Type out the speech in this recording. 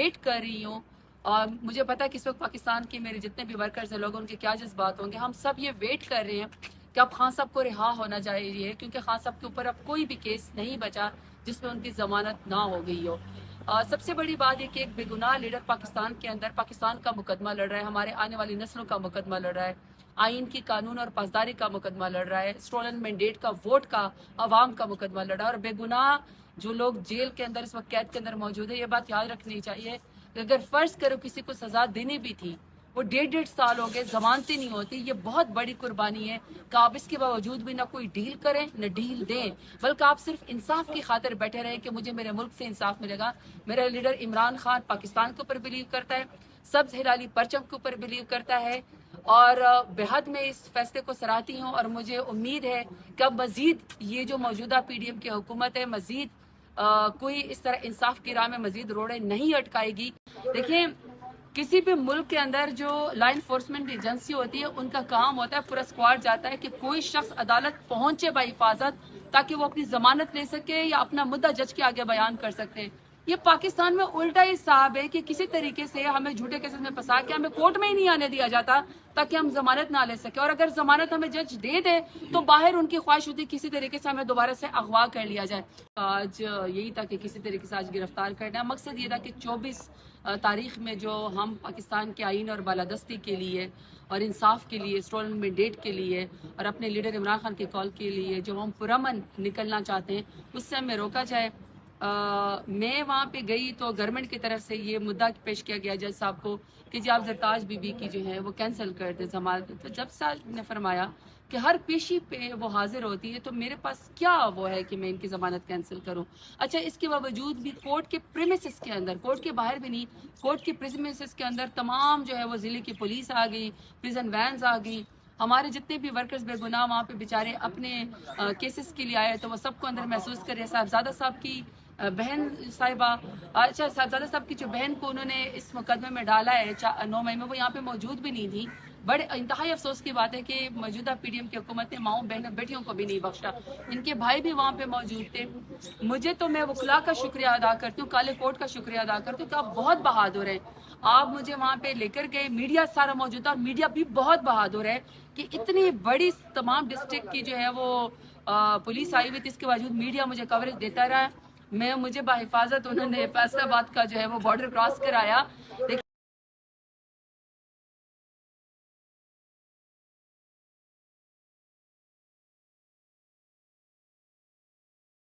Wait कर रही हूँ। और मुझे पता है कि इस वक्त पाकिस्तान के मेरे जितने भी वर्कर्स हैं, लोग, उनके क्या जज्बात होंगे। हम सब ये वेट कर रहे हैं कि अब खान साहब को रिहा होना चाहिए, क्योंकि खान साहब के ऊपर अब कोई भी केस नहीं बचा जिसमें उनकी जमानत ना हो गई हो। सबसे बड़ी बात है कि एक बेगुनाह लीडर पाकिस्तान के अंदर पाकिस्तान का मुकदमा लड़ रहा है, हमारे आने वाली नस्लों का मुकदमा लड़ रहा है, आइन की कानून और पासदारी का मुकदमा लड़ रहा है, स्टोलन मैंडेट का वोट का अवाम का मुकदमा लड़ रहा है। और बेगुनाह जो लोग जेल के अंदर इस वक्त कैद के अंदर मौजूद है, ये बात याद रखनी चाहिए कि अगर फर्ज करो किसी को सजा देनी भी थी, वो 1.5 साल हो गए, जमानतें नहीं होती। ये बहुत बड़ी कुर्बानी है कि आप इसके बावजूद भी ना कोई डील करें न डील दें, बल्कि आप सिर्फ इंसाफ की खातिर बैठे रहें कि मुझे मेरे मुल्क से इंसाफ मिलेगा। मेरा लीडर इमरान खान पाकिस्तान के ऊपर बिलीव करता है, सब्ज हिलाली परचम के ऊपर बिलीव करता है, और बेहद मैं इस फैसले को सराहती हूँ। और मुझे उम्मीद है कि अब मजीद ये जो मौजूदा PDM की हुकूमत है, मजीद कोई इस तरह इंसाफ की राह में मजीद रोड़े नहीं अटकाएगी। देखिए, किसी भी मुल्क के अंदर जो लॉ इन्फोर्समेंट एजेंसी होती है, उनका काम होता है, पूरा स्क्वाड जाता है कि कोई शख्स अदालत पहुंचे बाहिफाजत, ताकि वो अपनी जमानत ले सके या अपना मुद्दा जज के आगे बयान कर सकते हैं। ये पाकिस्तान में उल्टा ही साहब है कि किसी तरीके से हमें झूठे केसेस में फंसा के हमें कोर्ट में ही नहीं आने दिया जाता ताकि हम जमानत ना ले सके, और अगर जमानत हमें जज दे दे तो बाहर उनकी ख्वाहिश होती है किसी तरीके से हमें दोबारा से अगवा कर लिया जाए। आज यही था कि किसी तरीके से आज गिरफ्तार करना, मकसद ये था कि 24 तारीख में जो हम पाकिस्तान के आइन और बालादस्ती के लिए और इंसाफ के लिए, स्टोलन मैंडेट के लिए और अपने लीडर इमरान खान के कॉल के लिए जो हम पुरअमन निकलना चाहते हैं, उससे हमें रोका जाए। मैं वहाँ पे गई तो गवर्नमेंट की तरफ से ये मुद्दा पेश किया गया जज साहब को कि जी आप जरताज बीबी की जो है वो कैंसिल कर दे जमानत। तो जज साहब ने फरमाया कि हर पेशी पे वो हाजिर होती है, तो मेरे पास क्या वो है कि मैं इनकी जमानत कैंसिल करूं। अच्छा, इसके बावजूद भी कोर्ट के प्रीमिसेस के अंदर, कोर्ट के बाहर भी नहीं, कोर्ट के प्रीमिसेस के अंदर तमाम जो है वो जिले की पुलिस आ गई, प्रिजन वैन्स आ गई। हमारे जितने भी वर्कर्स बेगुनाह वहाँ पे बेचारे अपने केसेस के लिए आए, तो वो सबको अंदर महसूस कर रहे। साहबजादा साहब की बहन साहिबा, अच्छा साहबजादा साहब की जो बहन को उन्होंने इस मुकदमे में डाला है 9 मई में, वो यहाँ पे मौजूद भी नहीं थी। बड़े इंतहाई अफसोस की बात है कि मौजूदा PDM की हुकूमत ने माओ बहनों बेटियों को भी नहीं बख्शा। इनके भाई भी वहाँ पे मौजूद थे। मुझे तो, मैं वकला का शुक्रिया अदा करती हूँ, काले कोर्ट का शुक्रिया अदा करती हूँ कि आप बहुत बहादुर हैं। आप मुझे वहाँ पे लेकर गए, मीडिया सारा मौजूद था और मीडिया भी बहुत बहादुर है कि इतनी बड़ी तमाम डिस्ट्रिक्ट की जो है वो पुलिस आई हुई थी, इसके बावजूद मीडिया मुझे कवरेज देता रहा। मुझे बाहिफाजत उन्होंने फैसलाबाद का जो है वो बॉर्डर क्रॉस कराया।